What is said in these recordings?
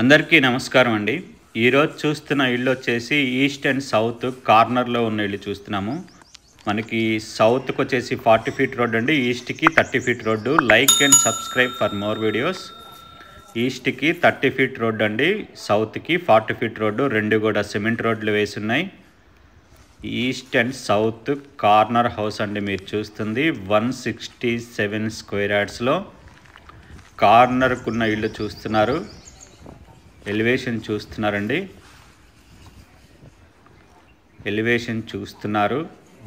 అందరికీ నమస్కారం అండి. ఈరోజు చూస్తున్న ఇల్లు వచ్చేసి ఈస్ట్ అండ్ సౌత్ కార్నర్లో ఉన్న ఇల్లు చూస్తున్నాము. మనకి సౌత్కి వచ్చేసి 40 ఫీట్ రోడ్ అండి, ఈస్ట్కి 30 feet road. Like and subscribe for more videos. ఈస్ట్కి 30 ఫీట్ రోడ్ అండి, సౌత్కి 40 ఫీట్ రోడ్డు. రెండు కూడా సిమెంట్ రోడ్లు వేసి ఉన్నాయి. East and south corner house అండి మీరు చూస్తుంది. 167 స్క్వేర్ యార్డ్స్లో కార్నర్కున్న ఇల్లు చూస్తున్నారు. ఎలివేషన్ చూస్తున్నారండి. ఎలివేషన్ చూస్తున్నారు.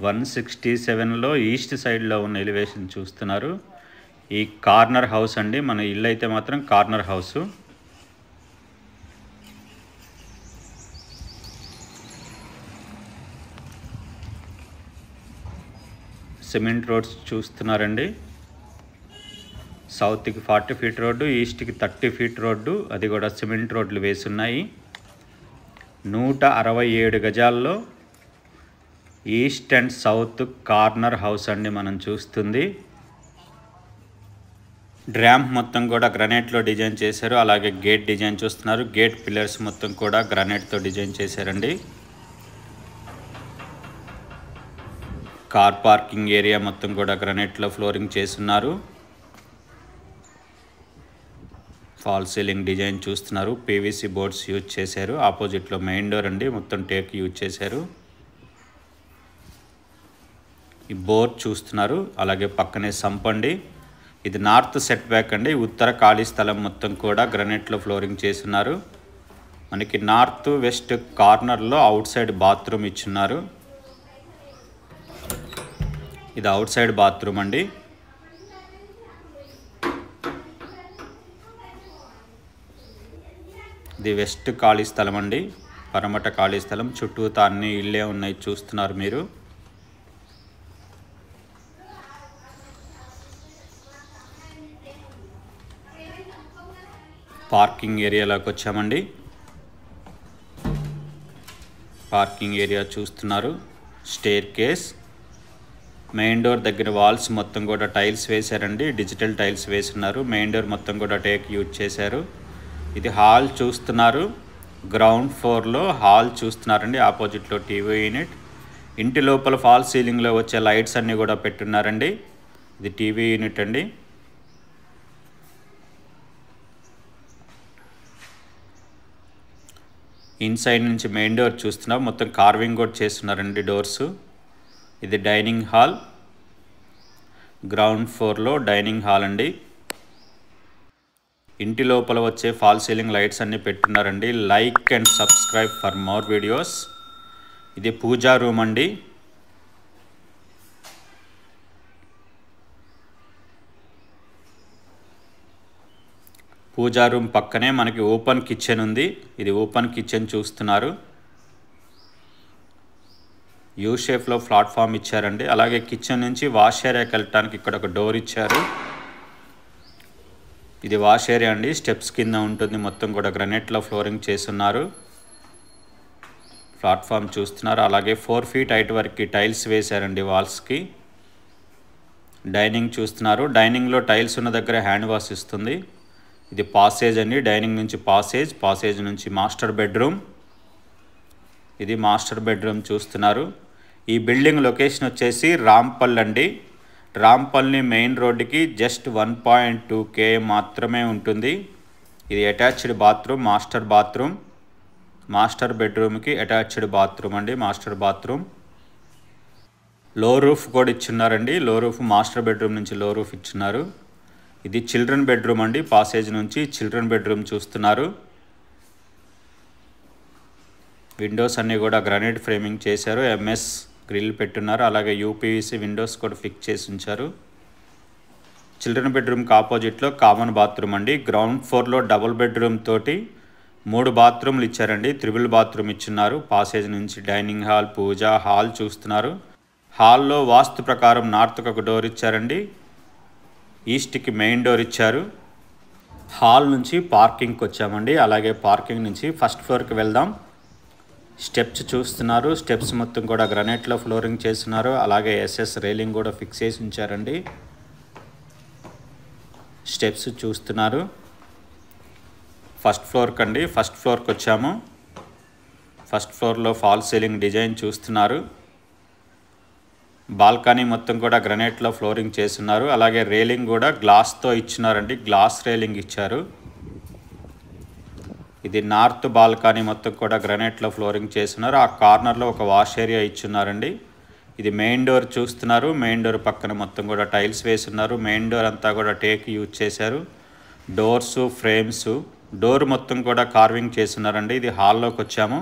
167లో ఈస్ట్ సైడ్లో ఉన్న ఎలివేషన్ చూస్తున్నారు. ఈ కార్నర్ హౌస్ అండి. మన ఇల్లు అయితే మాత్రం కార్నర్ హౌస్. సిమెంట్ రోడ్స్ చూస్తున్నారండి. సౌత్కి 40 ఫీట్ రోడ్డు, ఈస్ట్కి 30 ఫీట్ రోడ్డు, అది కూడా సిమెంట్ రోడ్లు వేసున్నాయి. 167 గజాల్లో east and south corner house అండి మనం చూస్తుంది. డ్రాంప్ మొత్తం కూడా గ్రానైట్లో డిజైన్ చేశారు. అలాగే గేట్ డిజైన్ చూస్తున్నారు. గేట్ పిల్లర్స్ మొత్తం కూడా గ్రానైట్తో డిజైన్ చేశారండి. కార్ పార్కింగ్ ఏరియా మొత్తం కూడా గ్రానైట్లో ఫ్లోరింగ్ చేస్తున్నారు. ఫాల్ సీలింగ్ డిజైన్ చూస్తున్నారు. పీవీసీ బోర్డ్స్ యూజ్ చేశారు. ఆపోజిట్లో మెయిన్ డోర్ అండి, మొత్తం టేక్ యూజ్ చేశారు. ఈ బోర్డ్ చూస్తున్నారు. అలాగే పక్కనే సంప్ అండి. ఇది నార్త్ సెట్ బ్యాక్ అండి. ఉత్తర ఖాళీ స్థలం మొత్తం కూడా గ్రానైట్లో ఫ్లోరింగ్ చేస్తున్నారు. మనకి నార్త్ వెస్ట్ కార్నర్లో అవుట్ సైడ్ బాత్రూమ్ ఇచ్చున్నారు. ఇది అవుట్ సైడ్ బాత్రూమ్ అండి. ఇది వెస్ట్ ఖాళీ స్థలం అండి, పరమట ఖాళీ స్థలం. చుట్టూతా అన్ని ఇళ్ళే ఉన్నాయి చూస్తున్నారు మీరు. పార్కింగ్ ఏరియాలోకి వచ్చామండి. పార్కింగ్ ఏరియా చూస్తున్నారు. స్టేర్ కేస్, మెయిన్ డోర్ దగ్గర వాల్స్ మొత్తం కూడా టైల్స్ వేశారండి. డిజిటల్ టైల్స్ వేసున్నారు. మెయిన్ డోర్ మొత్తం కూడా టేక్ యూజ్ చేశారు. ఇది హాల్ చూస్తున్నారు. గ్రౌండ్ ఫ్లోర్లో హాల్ చూస్తున్నారండి. ఆపోజిట్లో టీవీ యూనిట్. ఇంటి లోపల ఫాల్ సీలింగ్లో వచ్చే లైట్స్ అన్నీ కూడా పెట్టున్నారండి. ఇది టీవీ యూనిట్ అండి. ఇన్సైడ్ నుంచి మెయిన్ డోర్ చూస్తున్నాం. మొత్తం కార్వింగ్ కూడా చేస్తున్నారండి డోర్స్. ఇది డైనింగ్ హాల్. గ్రౌండ్ ఫ్లోర్లో డైనింగ్ హాల్ అండి. ఇంటి లోపల వచ్చే ఫాల్ సీలింగ్ లైట్స్ అన్నీ పెట్టున్నారండి. Like and subscribe for more videos. ఇది పూజా రూమ్ అండి. పూజా రూమ్ పక్కనే మనకి ఓపెన్ కిచెన్ ఉంది. ఇది ఓపెన్ కిచెన్ చూస్తున్నారు. యూ షేప్లో ప్లాట్ఫామ్ ఇచ్చారండి. అలాగే కిచెన్ నుంచి వాష్ ఏరియాకి వెళ్ళటానికి ఇక్కడ ఒక డోర్ ఇచ్చారు. ఇది వాష్ ఏరియా అండి. స్టెప్స్ కింద ఉంటుంది. మొత్తం కూడా గ్రానైట్లో ఫ్లోరింగ్ చేస్తున్నారు. ప్లాట్ఫామ్ చూస్తున్నారు. అలాగే 4 ఫీట్ హైట్ వరకు టైల్స్ వేశారండి వాల్స్కి. డైనింగ్ చూస్తున్నారు. డైనింగ్లో టైల్స్ ఉన్న దగ్గర హ్యాండ్ వాష్ ఇస్తుంది. ఇది పాసేజ్ అండి. డైనింగ్ నుంచి పాసేజ్, పాసేజ్ నుంచి మాస్టర్ బెడ్రూమ్. ఇది మాస్టర్ బెడ్రూమ్ చూస్తున్నారు. ఈ బిల్డింగ్ లొకేషన్ వచ్చేసి రాంపల్ అండి. రాంపల్ని మెయిన్ రోడ్డుకి జస్ట్ 1.2 km మాత్రమే ఉంటుంది. ఇది attached bathroom, master bathroom. Master బెడ్రూమ్కి అటాచ్డ్ బాత్రూమ్ అండి. Master bathroom. లో రూఫ్ కూడా ఇచ్చున్నారండి. లో రూఫ్ మాస్టర్ బెడ్రూమ్ నుంచి లో రూఫ్ ఇచ్చున్నారు. ఇది చిల్డ్రన్ బెడ్రూమ్ అండి. పాసేజ్ నుంచి చిల్డ్రన్ బెడ్రూమ్ చూస్తున్నారు. విండోస్ అన్నీ కూడా గ్రానైట్ ఫ్రేమింగ్ చేశారు. ఎంఎస్ గ్రిల్ పెట్టున్నారు. అలాగే యూపీవీసీ విండోస్ కూడా ఫిక్స్ చేసి ఉంచారు. చిల్డ్రన్ బెడ్రూమ్కి ఆపోజిట్లో కామన్ బాత్రూమ్ అండి. గ్రౌండ్ ఫ్లోర్లో డబుల్ బెడ్రూమ్ తోటి 3 బాత్రూమ్లు ఇచ్చారండి. త్రిబుల్ బాత్రూమ్ ఇచ్చున్నారు. పాసేజ్ నుంచి డైనింగ్ హాల్, పూజా హాల్ చూస్తున్నారు. హాల్లో వాస్తు ప్రకారం నార్త్కి ఒక డోర్ ఇచ్చారండి. ఈస్ట్కి మెయిన్ డోర్ ఇచ్చారు. హాల్ నుంచి పార్కింగ్కి వచ్చామండి. అలాగే పార్కింగ్ నుంచి ఫస్ట్ ఫ్లోర్కి వెళ్దాం. స్టెప్స్ చూస్తున్నారు. స్టెప్స్ మొత్తం కూడా గ్రానైట్లో ఫ్లోరింగ్ చేస్తున్నారు. అలాగే ఎస్ఎస్ రైలింగ్ కూడా ఫిక్స్ చేసి ఉంచారండి. స్టెప్స్ చూస్తున్నారు. ఫస్ట్ ఫ్లోర్కి అండి. ఫస్ట్ ఫ్లోర్కి వచ్చాము. ఫస్ట్ ఫ్లోర్లో ఫాల్ సీలింగ్ డిజైన్ చూస్తున్నారు. బాల్కనీ మొత్తం కూడా గ్రనైట్లో ఫ్లోరింగ్ చేస్తున్నారు. అలాగే రేలింగ్ కూడా గ్లాస్తో ఇచ్చినారండి. గ్లాస్ రేలింగ్ ఇచ్చారు. ఇది నార్త్ బాల్కనీ మొత్తం కూడా గ్రనైట్లో ఫ్లోరింగ్ చేస్తున్నారు. ఆ కార్నర్లో ఒక వాష్ ఏరియా ఇచ్చున్నారండి. ఇది మెయిన్ డోర్ చూస్తున్నారు. మెయిన్ డోర్ పక్కన మొత్తం కూడా టైల్స్ వేస్తున్నారు. మెయిన్ డోర్ అంతా కూడా టేక్ యూజ్ చేశారు. డోర్స్, ఫ్రేమ్స్, డోర్ మొత్తం కూడా కార్వింగ్ చేస్తున్నారండి. ఇది హాల్లోకి వచ్చాము.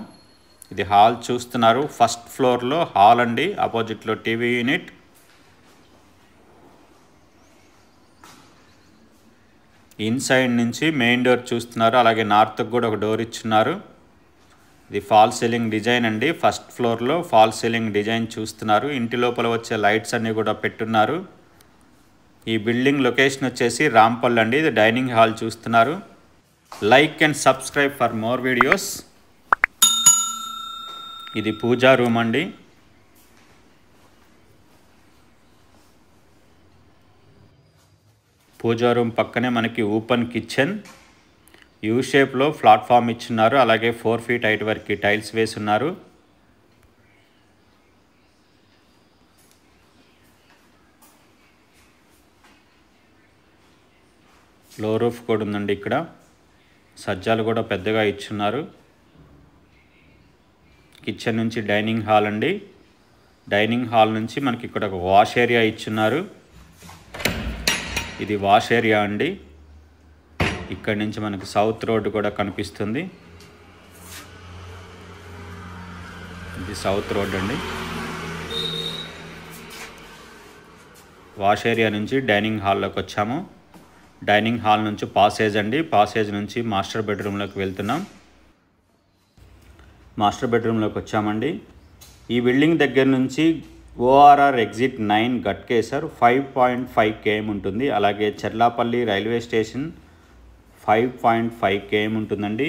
ఇది హాల్ చూస్తున్నారు. ఫస్ట్ ఫ్లోర్లో హాల్ అండి. ఆపోజిట్లో టీవీ యూనిట్. ఇన్సైడ్ నుంచి మెయిన్ డోర్ చూస్తున్నారు. అలాగే నార్త్కి కూడా ఒక డోర్ ఇచ్చున్నారు. ఇది ఫాల్ సీలింగ్ డిజైన్ అండి. ఫస్ట్ ఫ్లోర్లో ఫాల్ సీలింగ్ డిజైన్ చూస్తున్నారు. ఇంటి లోపల వచ్చే లైట్స్ అన్నీ కూడా పెట్టున్నారు. ఈ బిల్డింగ్ లొకేషన్ వచ్చేసి రాంపల్ అండి. ఇది డైనింగ్ హాల్ చూస్తున్నారు. Like and subscribe for more videos. ఇది పూజా రూమ్ అండి. పూజా రూమ్ పక్కనే మనకి ఓపెన్ కిచెన్. యూ షేప్లో ప్లాట్ఫామ్ ఇచ్చున్నారు. అలాగే 4 feet హైట్ వరకు టైల్స్ వేసున్నారు. లో రూఫ్ కూడా ఉందండి. ఇక్కడ సజ్జాలు కూడా పెద్దగా ఇచ్చున్నారు. కిచెన్ నుంచి డైనింగ్ హాల్ అండి. డైనింగ్ హాల్ నుంచి మనకి ఇక్కడ ఒక వాష్ ఏరియా ఇచ్చున్నారు. ఇది వాష్ ఏరియా అండి. ఇక్కడి నుంచి మనకు సౌత్ రోడ్ కూడా కనిపిస్తుంది. ఇది సౌత్ రోడ్ అండి. వాష్ ఏరియా నుంచి డైనింగ్ హాల్లోకి వచ్చాము. డైనింగ్ హాల్ నుంచి పాసేజ్ అండి. పాసేజ్ నుంచి మాస్టర్ బెడ్రూమ్లోకి వెళ్తున్నాం. మాస్టర్ బెడ్రూమ్లోకి వచ్చామండి. ఈ బిల్డింగ్ దగ్గర నుంచి ఓఆర్ఆర్ ఎగ్జిట్ 9 గట్కేసర్ 5.5 km ఉంటుంది. అలాగే చెర్లాపల్లి రైల్వే స్టేషన్ 5.5 km ఉంటుందండి.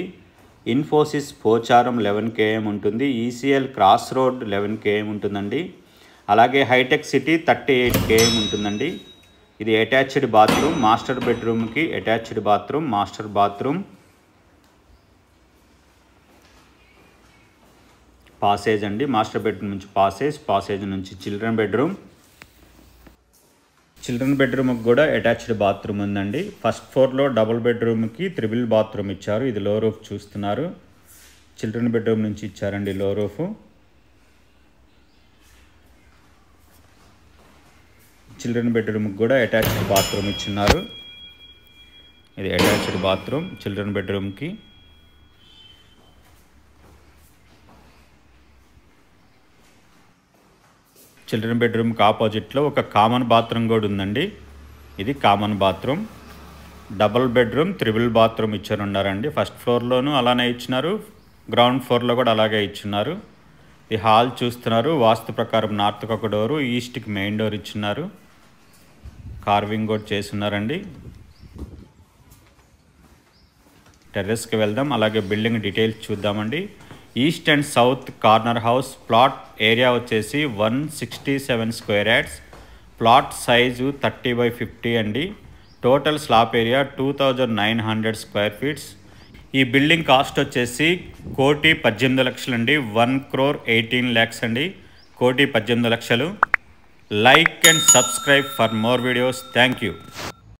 ఇన్ఫోసిస్ పోచారం 11 km ఉంటుంది. ఈసీఎల్ క్రాస్ రోడ్ 11 km ఉంటుందండి. అలాగే హైటెక్ సిటీ 38 km ఉంటుందండి. ఇది అటాచ్డ్ బాత్రూమ్. మాస్టర్ బెడ్రూమ్కి attached bathroom, master bathroom. Passage అండి. మాస్టర్ బెడ్రూమ్ నుంచి పాసేజ్ నుంచి చిల్డ్రన్ బెడ్రూమ్. చిల్డ్రన్ బెడ్రూమ్కి కూడా అటాచ్డ్ బాత్రూమ్ ఉందండి. ఫస్ట్ ఫ్లోర్లో డబుల్ బెడ్రూమ్కి 3 బాత్రూమ్ ఇచ్చారు. ఇది లో రూఫ్ చూస్తున్నారు. చిల్డ్రన్ బెడ్రూమ్ నుంచి ఇచ్చారండి లో రూఫ్. చిల్డ్రన్ బెడ్రూమ్కి కూడా అటాచ్డ్ బాత్రూమ్ ఇచ్చున్నారు. ఇది అటాచ్డ్ బాత్రూమ్ చిల్డ్రన్ బెడ్రూమ్కి. చిల్డ్రన్ బెడ్రూమ్కి ఆపోజిట్లో ఒక కామన్ బాత్రూమ్ కూడా ఉందండి. ఇది common bathroom. Double bedroom 3 bathroom ఇచ్చారున్నారండి. ఫస్ట్ ఫ్లోర్లోనూ అలానే ఇచ్చినారు. గ్రౌండ్ ఫ్లోర్లో కూడా అలాగే ఇచ్చున్నారు. ఈ హాల్ చూస్తున్నారు. వాస్తు ప్రకారం నార్త్కి ఒక డోరు, ఈస్ట్కి మెయిన్ డోర్ ఇచ్చున్నారు. కార్వింగ్ కూడా చేస్తున్నారండి. టెర్రస్కి వెళ్దాం. అలాగే బిల్డింగ్ డీటెయిల్స్ చూద్దామండి. East and south corner house. Plot area వచ్చేసి 167 square yards. ప్లాట్ సైజు 30/50 అండి. Total slab area 2900 square feet. ఈ బిల్డింగ్ కాస్ట్ వచ్చేసి 1,18,00,000 అండి. 1,18 lakhs అండి. 1,18,00,000. Like and subscribe for more videos. Thank you.